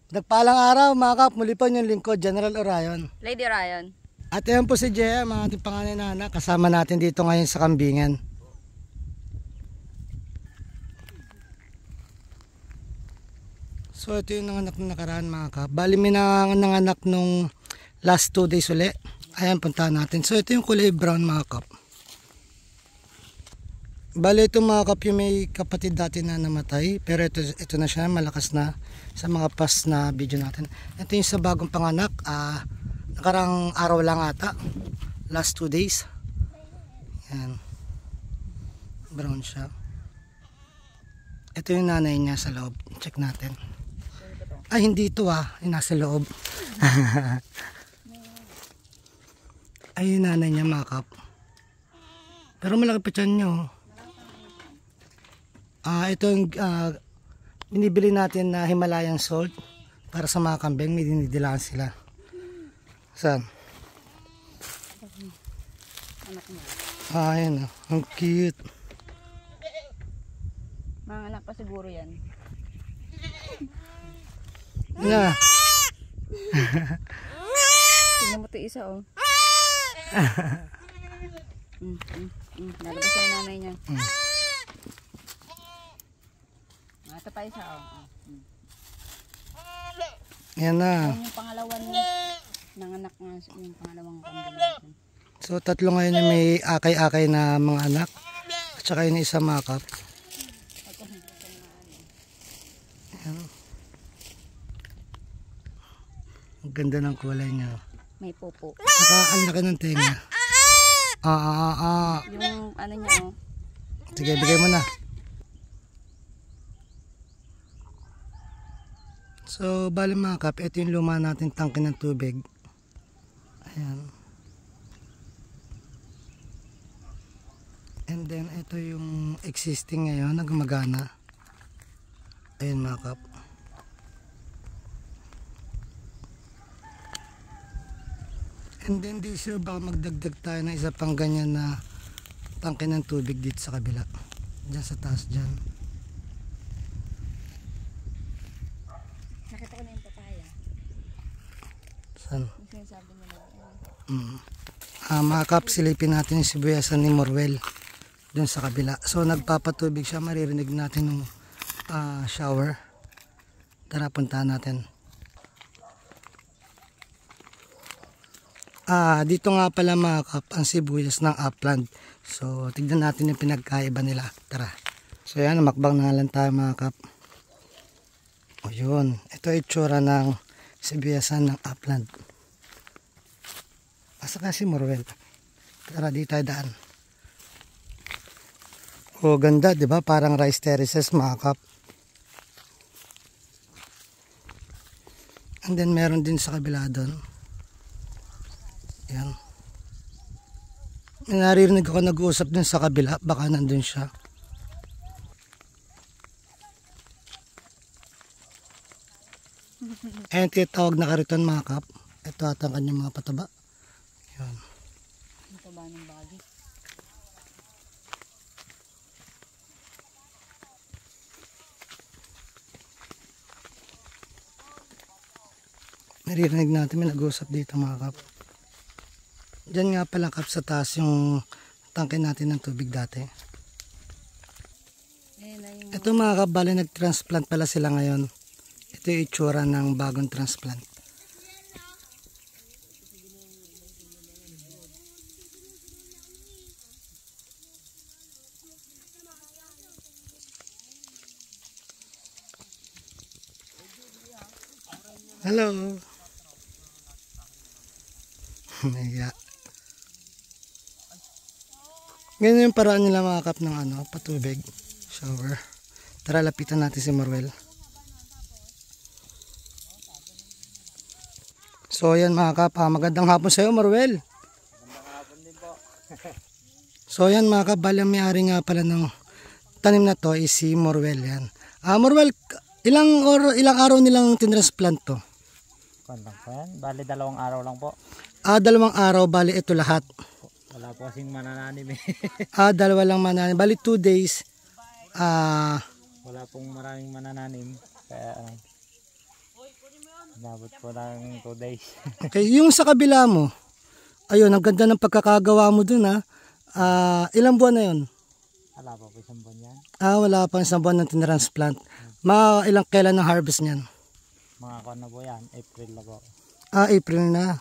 Nagpalang araw mga kap, muli po yung lingkod, General Orion. Lady Orion. At yan po si Jea, mga ating panganay na anak. Kasama natin dito ngayon sa kambingan. So ito yung nanganak na nakaraan mga kap. Bali may nanganak nung last 2 days uli. Ayan, puntahan natin. So ito yung kulay brown mga kap. Bali ito mga kap yung may kapatid dati na namatay. Pero ito na siya, malakas na sa mga past na video natin. Ito yung sa bagong panganak. Nakarang araw lang ata. Last 2 days. Ayan. Brown siya. Ito yung nanay niya sa loob. Check natin. Ay hindi ito yung nasa loob. Ay yung nanay niya mga kap. Pero malaki pa tiyan nyo. Ito yung binibili natin na Himalayan salt para sa mga kambing. May dinidilaan sila. Saan? Ayan ang cute. Mga anak pa siguro yan. Na. Tingnan mo ito isa Nalabas na yung nanay niya. Ito pa isa Yan na. Yung pangalawa niya. Nanganak nga yung pangalawang kambing. So tatlo ngayon yung may akay-akay na mga anak. At saka yung isa makap. Yan. Ang ganda ng kulay niya. May pupo. Saka ang laki ng tenga. Yung ano niya Sige, bigay mo na. So, bali mga kap, ito yung luma natin tangke ng tubig. Ayan. And then, ito yung existing ngayon, nagmagana. Ayan mga kap. And then, di sure baka magdagdag tayo ng isa pang ganyan na tangke ng tubig dito sa kabila. Diyan sa taas dyan. Nakita ko na yung papaya. Saan? Yung sinasabi nila. Mga kap, silipin natin yung sibuyasan ni Morwell dun sa kabila. So nagpapatubig siya, maririnig natin yung shower. Tara, puntahan natin. Dito nga pala mga kap, ang sibuyas ng upland. So tignan natin yung pinagkaiba nila. Tara. So yan, makbang na lang tayo mga kap. O yun, ito ay itsura ng sibuyasan ng upland. Asa ka si Morwell? Tara, di tayo daan. O ganda, di ba? Parang rice terraces mga kap. And then meron din sa kabila doon. Yan. May naririnig ako nag-uusap din sa kabila. Baka nandun siya. Ayan, tinatawag na kariton mga kap. Ito at ang kanyang mga pataba. Yan. Mataba ng bagi. Naririnig natin may nag-uusap dito mga kap. Diyan nga pala kap sa taas yung tangke natin ng tubig dati. Ito mga kap, bali nag-transplant pala sila ngayon. Ito yung itsura ng bagong transplant. Hello. Naya. Ganyan yung paraan nila mga kap ng patubig. Shower. Tara, lapitan natin si Morwell. So yan mga kap, magandang hapon sa iyo Morwell. Magandang hapon din po. So yan mga kap, bali ang may-ari nga pala ng tanim na to is si Morwell yan. Morwell, ilang araw nilang tinransplant to? Kantang po yan. Bali 2 araw lang po. 2 araw, bali ito lahat. Wala po kasing manananim 2 lang mananim. Bali 2 days. Wala pong maraming manananim. Kaya Inabot po ng 2 days. Okay, yung sa kabila mo, ayun, ang ganda ng pagkakagawa mo dun ha. Ilang buwan na yun? Wala pa po isang buwan yan. Wala pang isang buwan ng tinransplant. Ilang kailan ng harvest niyan? Mga kuwan na po yan. April na po. April na.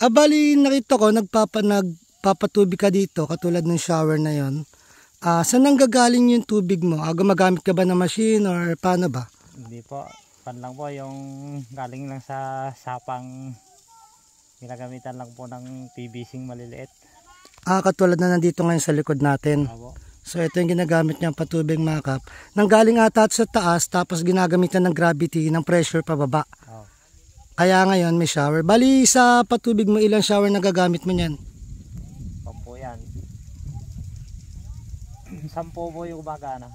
Bali, nakita ko, nagpapatubig ka dito, katulad ng shower na yon. Saan nanggagaling yung tubig mo? Gumagamit ka ba ng machine or paano ba? Hindi po. Pan lang po yung galing lang sa sapang ginagamitan lang po ng PVC maliliit. Katulad na nandito ngayon sa likod natin. Opo. So ito yung ginagamit niyang patubig mga kap. Nanggaling ata sa taas tapos ginagamitan ng gravity, ng pressure pababa. Oh. Kaya ngayon may shower. Bali sa patubig mo, ilang shower na gagamit mo niyan? Po yan. 10 po yung gumagana.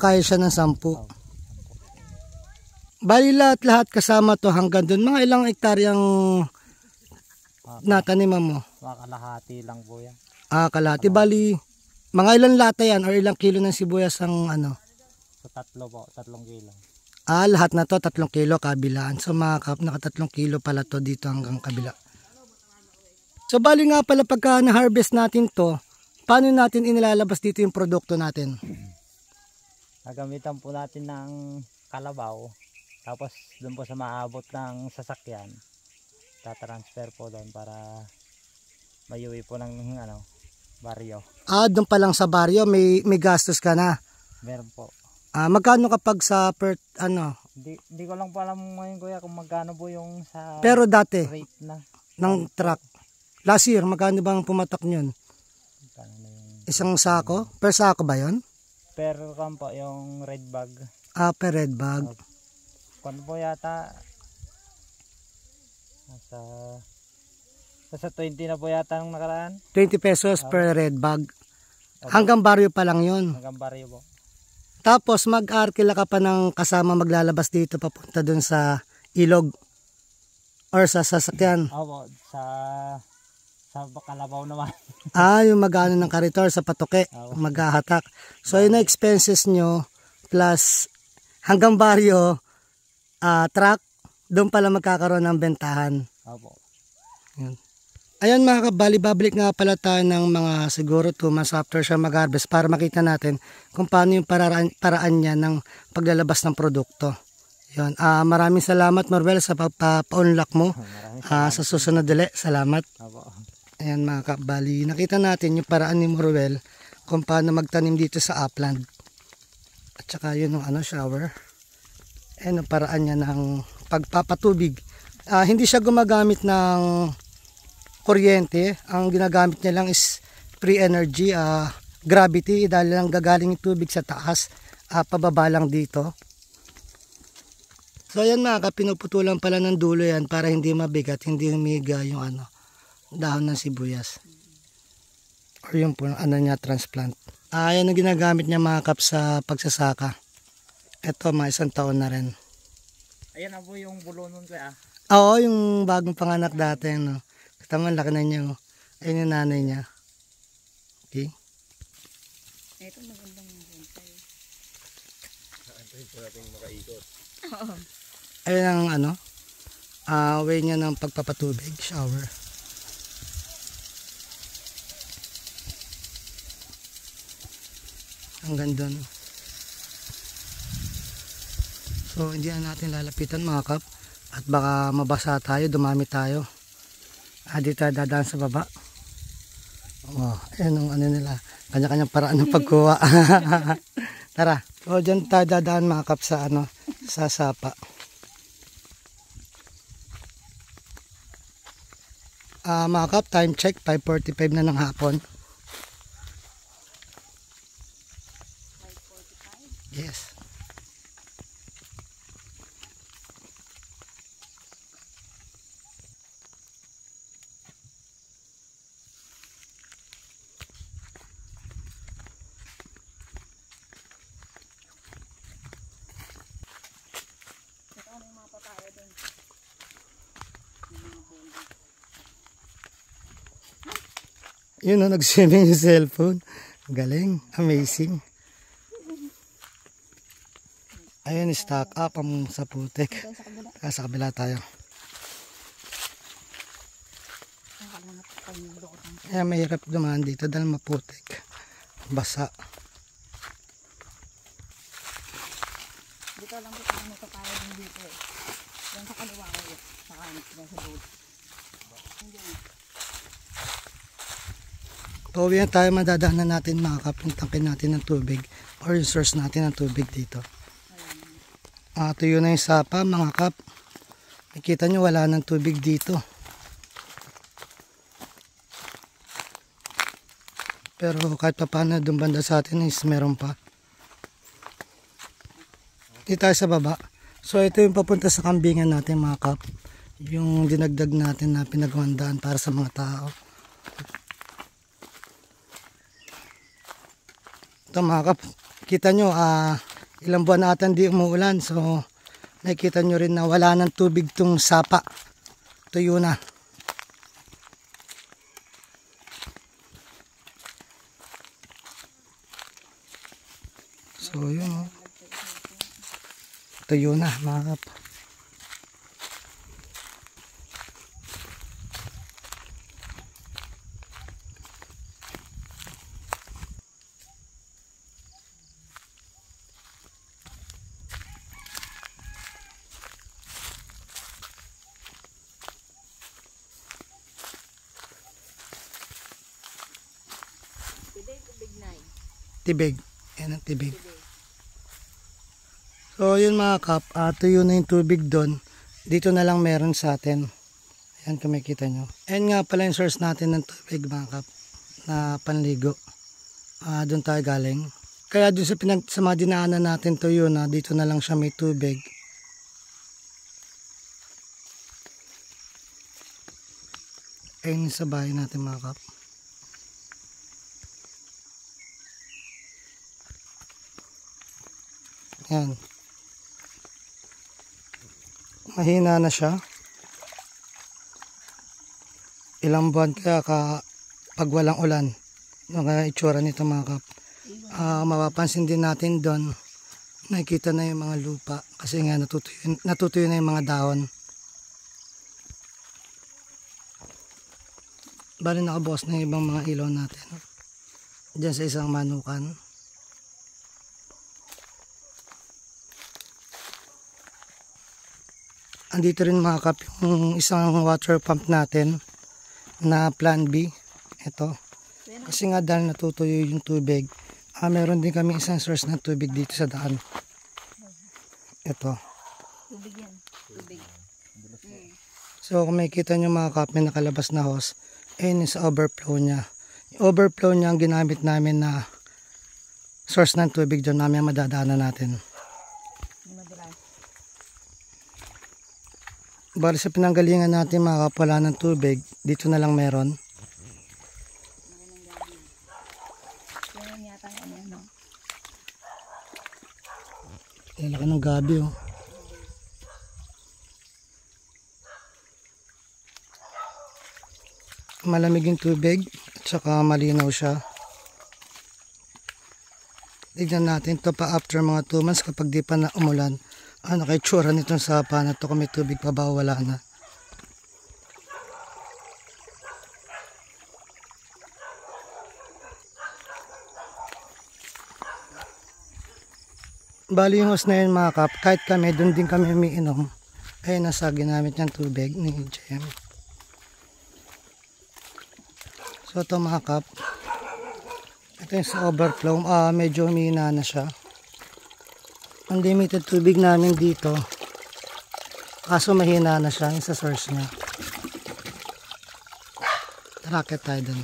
Kaya siya ng 10. Bali lahat kasama to hanggang dun. Mga ilang hektaryang nataniman mo? Mga kalahati lang po yan. Kalahati. Bali, mga ilang lata yan or ilang kilo ng sibuyas ang ano? So 3 po, 3 kilo. Lahat na to 3 kilo kabilaan. So mga kap, naka 3 kilo pala to dito hanggang kabila. So bali nga pala pagka na-harvest natin to, paano natin inilalabas dito yung produkto natin? Gagamitan po natin ng kalabaw. Tapos doon po sa maabot ng sasakyan, tatransfer po doon para mayuwi po ng baryo. Doon pa lang sa baryo, may gastos ka na. Meron po. Magkano kapag sa Hindi ko lang po alam ngayon kuya kung magkano po yung sa pero dati rate na ng truck. Last year, magkano bang pumatak nyon? magkano na yung Isang sako? Per sako ba yon? per kan po yung red bag. Per red bag. Kung po yata nasa 20 na po yata ang nakaraan. 20 pesos per red bag. Hanggang baryo pa lang yon. Hanggang baryo po. Tapos mag-arkila ka pa ng kasama maglalabas dito papunta dun sa ilog or sa sasakyan. Opo, sa kalabaw naman. Yung mag-ano ng karitor sa patoke, maghahatak. So yun na expenses nyo plus hanggang baryo, truck, doon pala magkakaroon ng bentahan. Opo. Yun. Ayan mga kabali, babalik nga pala tayo ng mga siguro 2 months after siya mag-harvest para makita natin kung paano yung paraan niya ng paglalabas ng produkto. Yun. Maraming salamat Marvel sa pa-unlock mo. Sa susunod ulit, salamat. Opo. Ayan mga kabali, nakita natin yung paraan ni Marvel kung paano magtanim dito sa upland. At saka yun yung shower. Ayan ang paraan niya ng pagpapatubig. Hindi siya gumagamit ng kuryente, ang ginagamit niya lang is free energy, gravity, dahil lang gagaling yung tubig sa taas, pababa lang dito. So ayan mga pinuputulan pala ng dulo yan para hindi mabigat, hindi humiga yung dahon ng sibuyas. Or yung niya, transplant. Ayan ang ginagamit niya mga kap sa pagsasaka. Ito mga 1 taon na rin. Ayan na po yung bulo nun kaya. Oo, yung bagong panganak dati. Tama, laki na niya. Ayun yung nanay niya. Okay. Ito magandang bonsai. Ito natin makaikot. Ayun ang way niya ng pagpapatubig, shower. Hanggang doon. So hindi na natin lalapitan mga kap. At baka mabasa tayo, dumami tayo. Dito tayo dadaan sa baba. Ayan ang nila. Kanya-kanyang paraan ng pagkuha. Tara. So dyan tayo dadaan mga kap sa sa sapa. Mga kap, time check, 5:45 na ng hapon. 5:45? Yes. Yun nag-swimming yung cellphone. Galing, amazing. Ayun, stock up ang sa putik. Ito sa kabila. Sa kabila tayo. Ang kalangat pag nilukot ang Kaya mahirap dumaan dito dahil maputik. Basa. dito lang dito ano to tayo din dito eh. Yan sa kaliwa ko eh. Sa kanan yan sa boat. Hindi. Pauwi na tayo, madadaanan natin mga kap yung tangke natin ng tubig or yung source natin ng tubig dito. Tuyo na yung sapa mga kap. Nakita nyo wala ng tubig dito. Pero kahit pa paano doon banda sa atin is meron pa. Dito tayo sa baba. So ito yung papunta sa kambingan natin mga kap. Yung dinagdag natin na pinagmandaan para sa mga tao. Ito mga kap, kita nyo ilang buwan na ata hindi umuulan, so nakikita nyo rin na wala ng tubig tong sapa. Tuyo na. So yun o. Tuyo na mga kap. Tubig na eh. Tibig. Yan ang tibig. So yun mga kap, tuyo na yung tubig doon. Dito na lang meron sa atin. Ayan kung makikita nyo. Ayan nga pala yung source natin ng tubig mga kap na panligo. Doon tayo galing. Kaya doon sa mga dinaanan natin tuyo na dito na lang siya may tubig. Ayan sa bahay natin mga kap. Ayan. Mahina na siya. Ilang buwan kaya pag walang ulan. Yung itsura nito mga kap. Mapapansin din natin doon. Nakikita na yung mga lupa. Kasi nga natutuyo na yung mga dahon. Bali nakabukas na yung ibang mga ilaw natin. Diyan sa isang manukan. Andito rin mga kap yung isang water pump natin na plan B. Ito. Kasi nga dahil natutuyo yung tubig, meron din kami isang source ng tubig dito sa daan. Ito. Tubig yan. Tubig. So kung makikita nyo mga kap, may nakalabas na hose. Ayun yung sa overflow niya. Yung overflow niya ang ginamit namin na source ng tubig dyan namin madadaanan natin. Bali sa pinanggalingan natin mga kap, wala ng tubig. Dito na lang meron. Yan yata ano yan no? Laki ng gabi oh. Malamig yung tubig at saka malinaw siya. Tignan natin to pa after mga 2 months kapag di pa na umulan. Nakaitsura nitong sapa na to kung may tubig pa ba wala na. Bali yung hose na yun mga kap, kahit kami doon din kami umiinom. Ay nasa ginamit niyang tubig ni JM. So ito mga kap, ito yung sa overflow, medyo humina na siya. Unlimited tubig namin dito, kaso mahina na siya yung sa source niya. Racket tayo dun.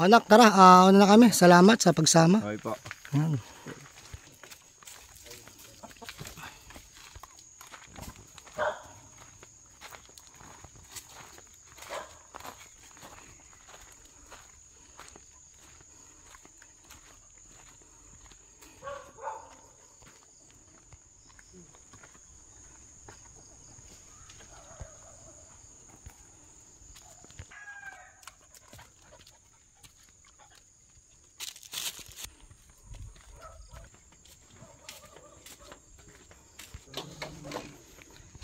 Anak, tara, una na kami. Salamat sa pagsama. Okay po. Yan.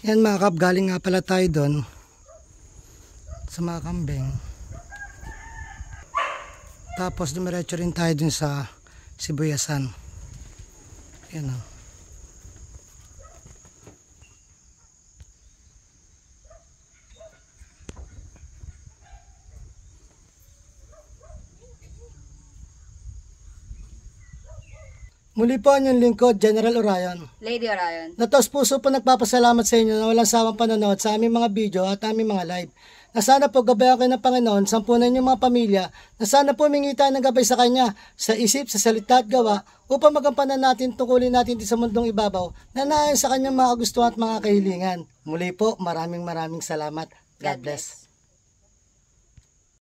Yan mga kap, galing nga pala tayo doon sa mga kambing. Tapos dumiretso rin tayo dun sa Sibuyasan. Yan o. Muli po ang inyong lingkod, General Orion. Lady Orion. Natos puso po nagpapasalamat sa inyo na walang sawang panonood sa aming mga video at aming mga live. Na sana po gabayan kayo ng Panginoon, sampunan yung mga pamilya, na sana po humingi tayo ng gabay sa Kanya, sa isip, sa salita at gawa, upang magampanan natin, tungkulin natin sa mundong ibabaw, na naayon sa Kanyang mga gusto at mga kahilingan. Muli po, maraming salamat. God bless.